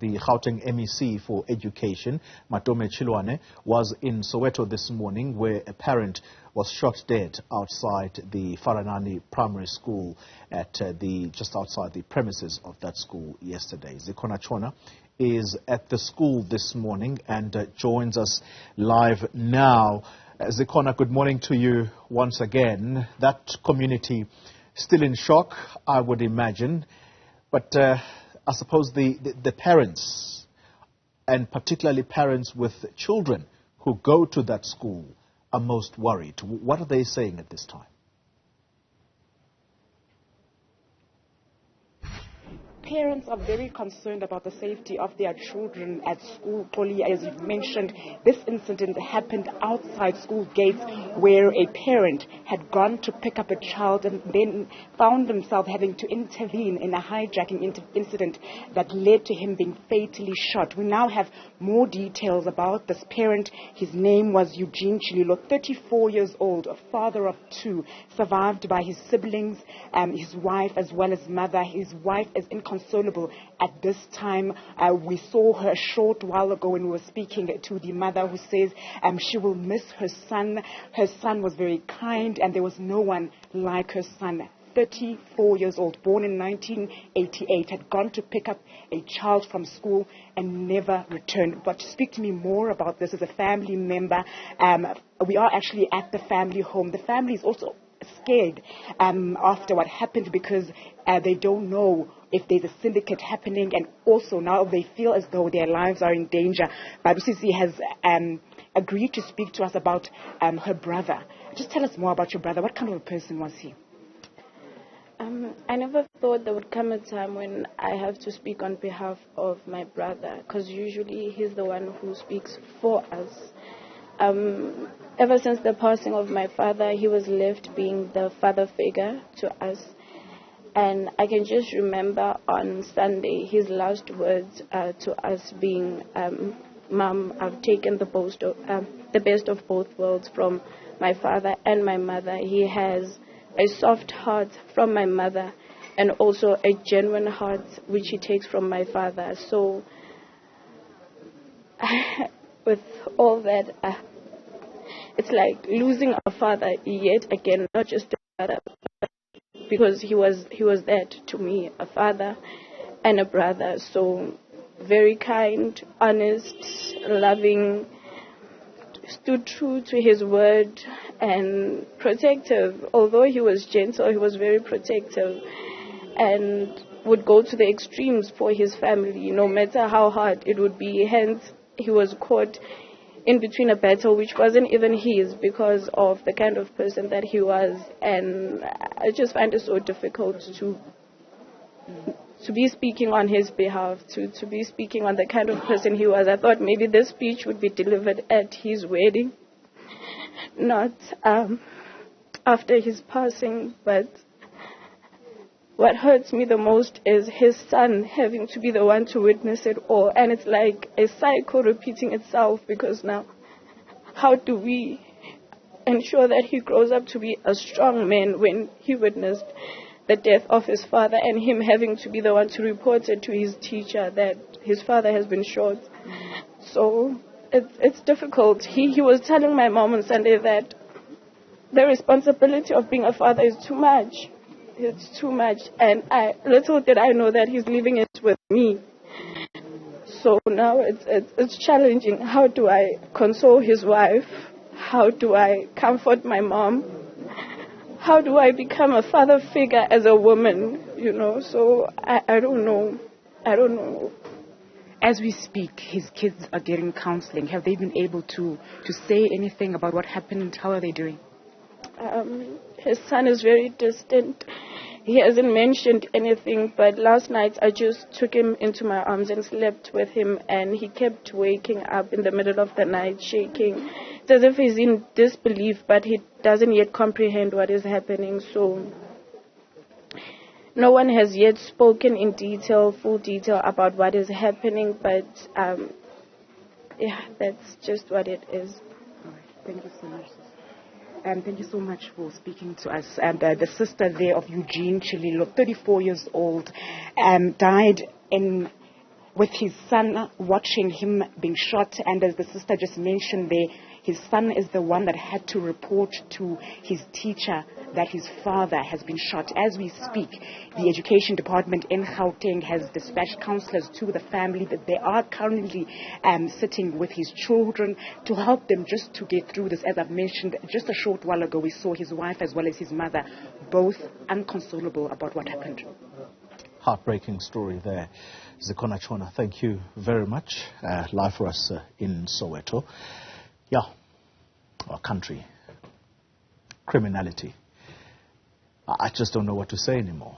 The Gauteng MEC for Education, Matome Chiloane, was in Soweto this morning where a parent was shot dead outside the Faranani Primary School at just outside the premises of that school yesterday. Zikhona Tshona is at the school this morning and joins us live now. Zikhona, good morning to you once again. That community still in shock, I would imagine, but I suppose the parents, and particularly parents with children who go to that school, are most worried. What are they saying at this time? Parents are very concerned about the safety of their children at school. As you've mentioned, this incident happened outside school gates where a parent had gone to pick up a child and then found himself having to intervene in a hijacking incident that led to him being fatally shot. We now have more details about this parent. His name was Eugene Chililo, 34 years old, a father of two, survived by his siblings, his wife as well as mother. His wife is inconsolable at this time. We saw her a short while ago when we were speaking to the mother, who says she will miss her son. Her son was very kind and there was no one like her son. 34 years old, born in 1988, had gone to pick up a child from school and never returned. But to speak to me more about this as a family member, we are actually at the family home. The family is also scared after what happened because they don't know if there's a syndicate happening, and also now they feel as though their lives are in danger. Babusisi has agreed to speak to us about her brother. Just tell us more about your brother. What kind of a person was he? I never thought there would come a time when I have to speak on behalf of my brother, because usually he's the one who speaks for us. Ever since the passing of my father, he was left being the father figure to us. And I can just remember on Sunday his last words to us being, "Mom, I've taken the best of both worlds from my father and my mother. He has a soft heart from my mother and also a genuine heart which he takes from my father." So with all that, it's like losing a father yet again, not just a father, because he was that to me, a father and a brother. So very kind, honest, loving, stood true to his word and protective. Although he was gentle, he was very protective and would go to the extremes for his family, no matter how hard it would be. Hence, he was caught in between a battle which wasn't even his because of the kind of person that he was. And I just find it so difficult to be speaking on his behalf, to be speaking on the kind of person he was. I thought maybe this speech would be delivered at his wedding, not after his passing. But what hurts me the most is his son having to be the one to witness it all. And it's like a cycle repeating itself, because now how do we ensure that he grows up to be a strong man when he witnessed the death of his father and him having to be the one to report it to his teacher that his father has been shot? So it's difficult. He was telling my mom on Sunday that the responsibility of being a father is too much. It's too much, and little did I know that he's leaving it with me. So now it's challenging. How do I console his wife? How do I comfort my mom? How do I become a father figure as a woman? So I don't know. I don't know. As we speak, his kids are getting counseling. Have they been able to say anything about what happened? How are they doing? His son is very distant. He hasn't mentioned anything, but last night I just took him into my arms and slept with him, and he kept waking up in the middle of the night shaking. It's as if he's in disbelief, but he doesn't yet comprehend what is happening. So no one has yet spoken in detail, full detail about what is happening, but that's just what it is. All right. Thank you so much. Thank you so much for speaking to us. The sister there of Eugene Chililo, 34 years old, died in with his son, watching him being shot. And as the sister just mentioned there, his son is the one that had to report to his teacher that his father has been shot. As we speak, the education department in Gauteng has dispatched counselors to the family that they are currently sitting with his children to help them just to get through this. As I've mentioned just a short while ago, we saw his wife as well as his mother, both inconsolable about what happened. Heartbreaking story there. Zikhona, Tshona, thank you very much. Live for us in Soweto. Yeah, our country, criminality. I just don't know what to say anymore.